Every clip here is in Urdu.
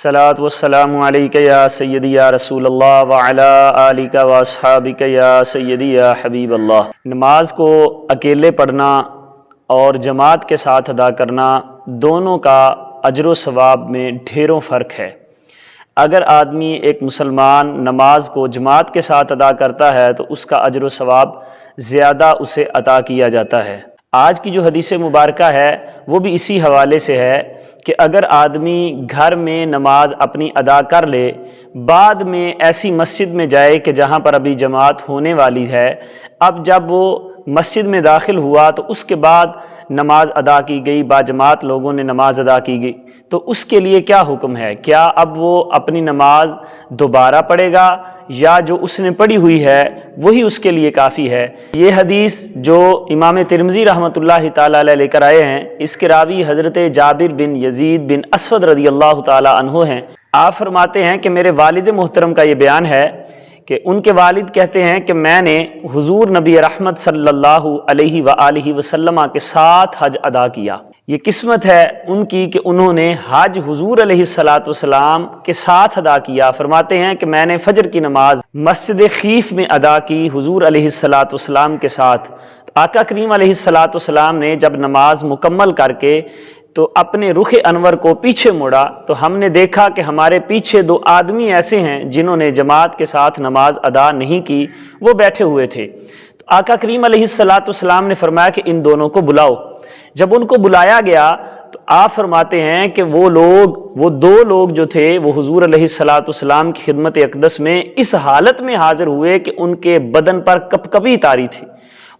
الصلاۃ والسلام علیک یا سیدی یا رسول اللہ وعلی آلک و اصحابک یا سیدی یا حبیب اللہ۔ نماز کو اکیلے پڑھنا اور جماعت کے ساتھ ادا کرنا دونوں کا اجر و ثواب میں ڈھیروں فرق ہے۔ اگر آدمی ایک مسلمان نماز کو جماعت کے ساتھ ادا کرتا ہے تو اس کا اجر و ثواب زیادہ اسے عطا کیا جاتا ہے۔ آج کی جو حدیث مبارکہ ہے وہ بھی اسی حوالے سے ہے کہ اگر آدمی گھر میں نماز اپنی ادا کر لے، بعد میں ایسی مسجد میں جائے کہ جہاں پر ابھی جماعت ہونے والی ہے، اب جب وہ مسجد میں داخل ہوا تو اس کے بعد نماز ادا کی گئی، باجماعت لوگوں نے نماز ادا کی گئی، تو اس کے لیے کیا حکم ہے؟ کیا اب وہ اپنی نماز دوبارہ پڑھے گا یا جو اس نے پڑھی ہوئی ہے وہی اس کے لیے کافی ہے؟ یہ حدیث جو امام ترمذی رحمۃ اللہ تعالیٰ علیہ لے کر آئے ہیں، اس کے راوی حضرت جابر بن یزید بن اسود رضی اللہ تعالیٰ عنہ ہیں۔ آپ فرماتے ہیں کہ میرے والد محترم کا یہ بیان ہے کہ ان کے والد کہتے ہیں کہ میں نے حضور نبی رحمت صلی اللہ علیہ وآلہ وسلم کے ساتھ حج ادا کیا۔ یہ قسمت ہے ان کی کہ انہوں نے حج حضور علیہ السلام کے ساتھ ادا کیا۔ فرماتے ہیں کہ میں نے فجر کی نماز مسجد خیف میں ادا کی حضور علیہ السلام کے ساتھ۔ آقا کریم علیہ السلام نے جب نماز مکمل کر کے تو اپنے رخ انور کو پیچھے موڑا تو ہم نے دیکھا کہ ہمارے پیچھے دو آدمی ایسے ہیں جنہوں نے جماعت کے ساتھ نماز ادا نہیں کی، وہ بیٹھے ہوئے تھے۔ تو آقا کریم علیہ السلام نے فرمایا کہ ان دونوں کو بلاؤ۔ جب ان کو بلایا گیا تو آپ فرماتے ہیں کہ وہ دو لوگ جو تھے وہ حضور علیہ السلام کی خدمت اقدس میں اس حالت میں حاضر ہوئے کہ ان کے بدن پر کپکپی طاری تھی،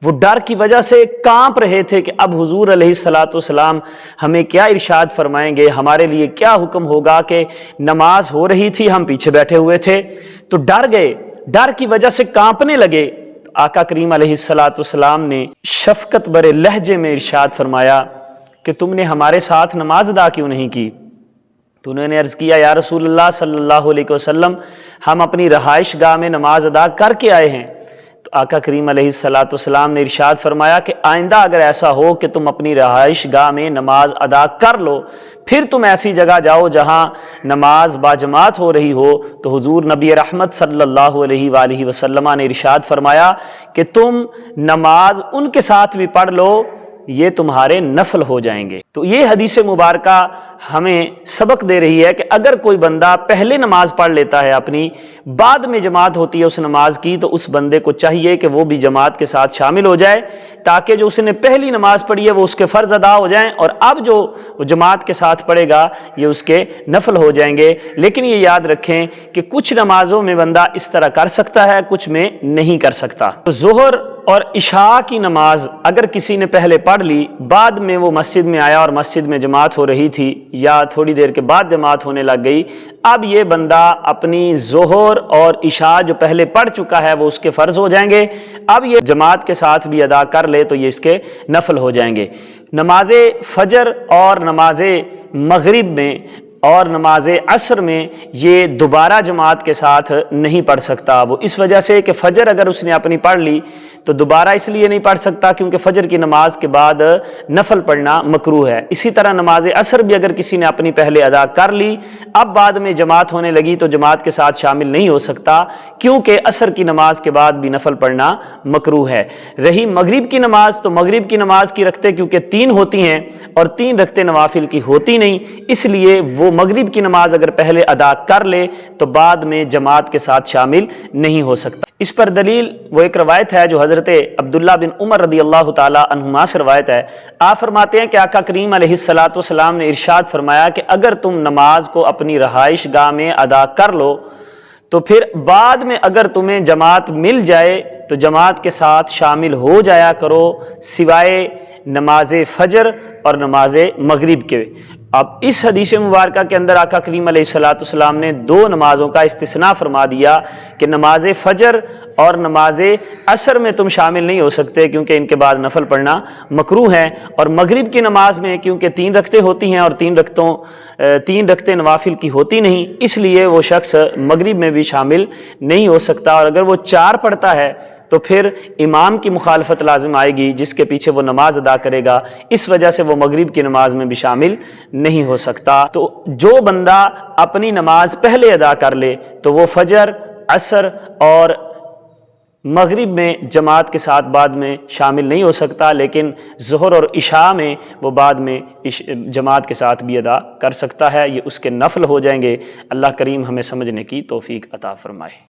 وہ ڈر کی وجہ سے کانپ رہے تھے کہ اب حضور علیہ السلام ہمیں کیا ارشاد فرمائیں گے، ہمارے لیے کیا حکم ہوگا، کہ نماز ہو رہی تھی، ہم پیچھے بیٹھے ہوئے تھے تو ڈر گئے، ڈر کی وجہ سے کانپنے لگے۔ آقا کریم علیہ السلام نے شفقت برے لہجے میں ارشاد فرمایا کہ تم نے ہمارے ساتھ نماز ادا کیوں نہیں کی؟ تو انہوں نے عرض کیا یا رسول اللہ صلی اللہ علیہ وسلم، ہم اپنی رہائش گاہ میں نماز ادا کر کے آئے ہیں۔ تو آقا کریم علیہ السلام نے ارشاد فرمایا کہ آئندہ اگر ایسا ہو کہ تم اپنی رہائش گاہ میں نماز ادا کر لو، پھر تم ایسی جگہ جاؤ جہاں نماز باجماعت ہو رہی ہو، تو حضور نبی رحمت صلی اللہ علیہ وآلہ وسلم نے ارشاد فرمایا کہ تم نماز ان کے ساتھ بھی پڑھ لو، یہ تمہارے نفل ہو جائیں گے۔ تو یہ حدیث مبارکہ ہمیں سبق دے رہی ہے کہ اگر کوئی بندہ پہلے نماز پڑھ لیتا ہے اپنی، بعد میں جماعت ہوتی ہے اس نماز کی، تو اس بندے کو چاہیے کہ وہ بھی جماعت کے ساتھ شامل ہو جائے تاکہ جو اس نے پہلی نماز پڑھی ہے وہ اس کے فرض ادا ہو جائیں، اور اب جو جماعت کے ساتھ پڑھے گا یہ اس کے نفل ہو جائیں گے۔ لیکن یہ یاد رکھیں کہ کچھ نمازوں میں بندہ اس طرح کر سکتا ہے، کچھ میں نہیں کر سکتا۔ ظہر اور عشاء کی نماز اگر کسی نے پہلے پڑھ لی، بعد میں وہ مسجد میں آیا اور مسجد میں جماعت ہو رہی تھی یا تھوڑی دیر کے بعد جماعت ہونے لگ گئی، اب یہ بندہ اپنی ظہر اور عشاء جو پہلے پڑھ چکا ہے وہ اس کے فرض ہو جائیں گے، اب یہ جماعت کے ساتھ بھی ادا کر لے تو یہ اس کے نفل ہو جائیں گے۔ نماز فجر اور نماز مغرب میں اور نماز عصر میں یہ دوبارہ جماعت کے ساتھ نہیں پڑھ سکتا، وہ اس وجہ سے کہ فجر اگر اس نے اپنی پڑھ لی تو دوبارہ اس لیے نہیں پڑھ سکتا کیونکہ فجر کی نماز کے بعد نفل پڑھنا مکروہ ہے۔ اسی طرح نماز عصر بھی اگر کسی نے اپنی پہلے ادا کر لی، اب بعد میں جماعت ہونے لگی تو جماعت کے ساتھ شامل نہیں ہو سکتا کیونکہ عصر کی نماز کے بعد بھی نفل پڑھنا مکروہ ہے۔ رہی مغرب کی نماز، تو مغرب کی نماز کی رکعتیں کیونکہ 3 ہوتی ہیں اور 3 رکعتیں نوافل کی ہوتی نہیں، اس لیے وہ مغرب کی نماز اگر پہلے ادا کر لے تو بعد میں جماعت کے ساتھ شامل نہیں ہو سکتا۔ اس پر دلیل وہ ایک روایت ہے جو حضرت عبداللہ بن عمر رضی اللہ تعالی عنہما سے روایت ہے۔ آپ فرماتے ہیں کہ آقا کریم علیہ السلام نے ارشاد فرمایا کہ اگر تم نماز کو اپنی رہائش گاہ میں ادا کر لو تو پھر بعد میں اگر تمہیں جماعت مل جائے تو جماعت کے ساتھ شامل ہو جایا کرو، سوائے نماز فجر اور نماز مغرب کے۔ اب اس حدیث مبارکہ کے اندر آقا کریم علیہ السلام نے 2 نمازوں کا استثناء فرما دیا کہ نماز فجر اور نماز عصر میں تم شامل نہیں ہو سکتے کیونکہ ان کے بعد نفل پڑھنا مکروہ ہے، اور مغرب کی نماز میں کیونکہ 3 رکعتیں ہوتی ہیں اور 3 رکعتوں 3 رکعتیں نوافل کی ہوتی نہیں، اس لیے وہ شخص مغرب میں بھی شامل نہیں ہو سکتا، اور اگر وہ 4 پڑھتا ہے تو پھر امام کی مخالفت لازم آئے گی جس کے پیچھے وہ نماز ادا کرے گا، اس وجہ سے وہ مغرب کی نماز میں بھی شامل نہیں ہو سکتا۔ تو جو بندہ اپنی نماز پہلے ادا کر لے تو وہ فجر، عصر اور مغرب میں جماعت کے ساتھ بعد میں شامل نہیں ہو سکتا، لیکن ظہر اور عشاء میں وہ بعد میں جماعت کے ساتھ بھی ادا کر سکتا ہے، یہ اس کے نفل ہو جائیں گے۔ اللہ کریم ہمیں سمجھنے کی توفیق عطا فرمائے۔